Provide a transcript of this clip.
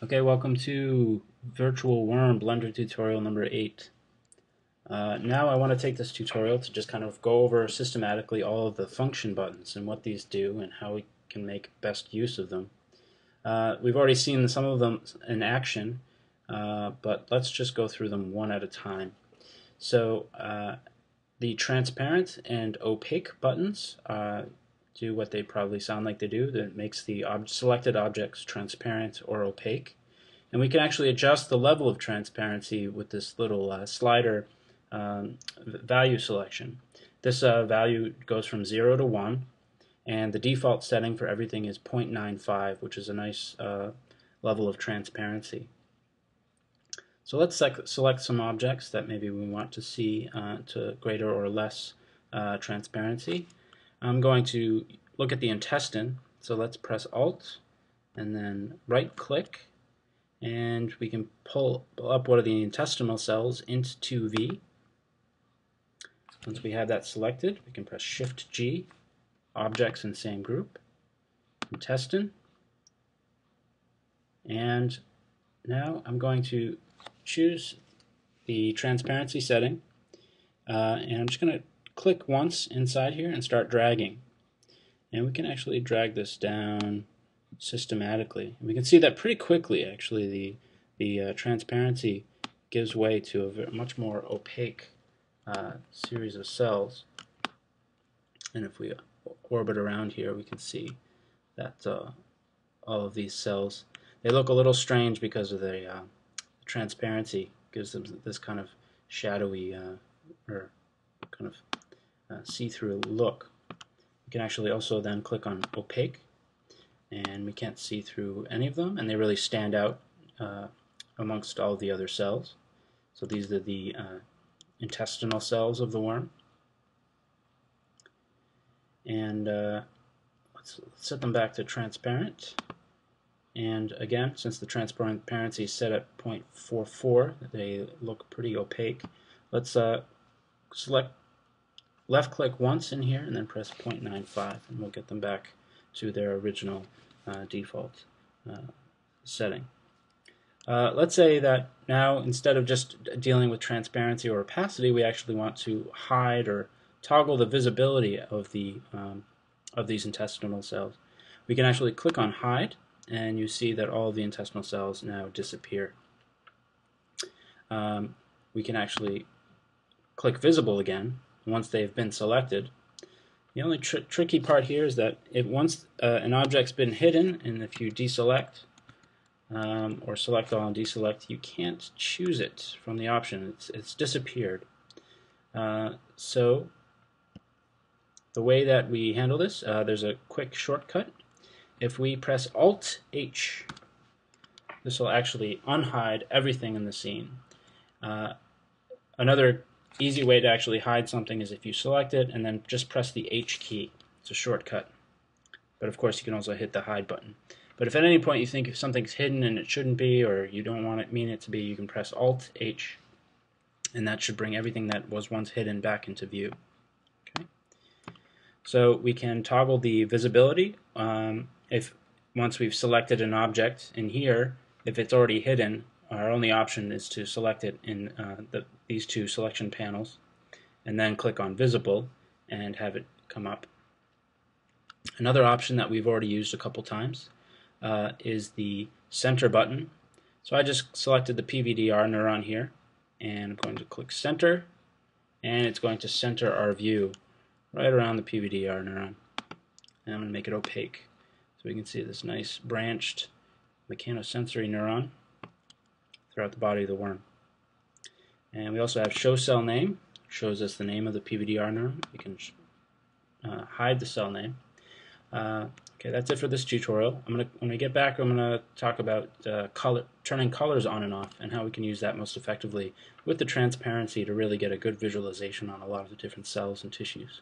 Okay, welcome to Virtual Worm Blender tutorial number 8. Now I want to take this tutorial to just kind of go over systematically all of the function buttons and what these do and how we can make best use of them. We've already seen some of them in action, but let's just go through them one at a time. So the transparent and opaque buttons do what they probably sound like they do. That makes the selected objects transparent or opaque. And we can actually adjust the level of transparency with this little slider value selection. This value goes from 0 to 1, and the default setting for everything is 0.95, which is a nice level of transparency. So let's select some objects that maybe we want to see to greater or less transparency. I'm going to look at the intestine, so let's press Alt and then right click, and we can pull up one of the intestinal cells into 2V. Once we have that selected, we can press Shift G, objects in same group, intestine, and now I'm going to choose the transparency setting, and I'm just going to click once inside here and start dragging. And we can actually drag this down systematically. And we can see that pretty quickly, actually, the transparency gives way to a much more opaque series of cells. And if we orbit around here, we can see that all of these cells, they look a little strange because of the transparency. Gives them this kind of shadowy or kind of see-through look. We can actually also then click on opaque, and we can't see through any of them, and they really stand out amongst all the other cells. So these are the intestinal cells of the worm. And let's set them back to transparent. And again, since the transparency is set at 0.44, they look pretty opaque. Let's select left click once in here and then press 0.95, and we'll get them back to their original default setting. Let's say that now, instead of just dealing with transparency or opacity, we actually want to hide or toggle the visibility of these intestinal cells. We can actually click on hide, and you see that all of the intestinal cells now disappear. We can actually click visible again once they've been selected. The only tricky part here is that once an object's been hidden, and if you deselect or select all and deselect, you can't choose it from the option. It's disappeared. So the way that we handle this, there's a quick shortcut. If we press Alt+H, this will actually unhide everything in the scene. Another easy way to actually hide something is if you select it and then just press the H key. It's a shortcut. But of course you can also hit the hide button. But if at any point you think if something's hidden and it shouldn't be, or you don't want it mean it to be, you can press Alt+H, and that should bring everything that was once hidden back into view. Okay. So we can toggle the visibility if once we've selected an object in here, if it's already hidden, our only option is to select it in these two selection panels, and then click on visible and have it come up. Another option that we've already used a couple times is the center button. So I just selected the PVDR neuron here, and I'm going to click center, and it's going to center our view right around the PVDR neuron. And I'm going to make it opaque so we can see this nice branched mechanosensory neuron throughout the body of the worm. And we also have show cell name, shows us the name of the PVDR neuron. We can hide the cell name. Okay, that's it for this tutorial. When we get back, I'm going to talk about turning colors on and off, and how we can use that most effectively with the transparency to really get a good visualization on a lot of the different cells and tissues.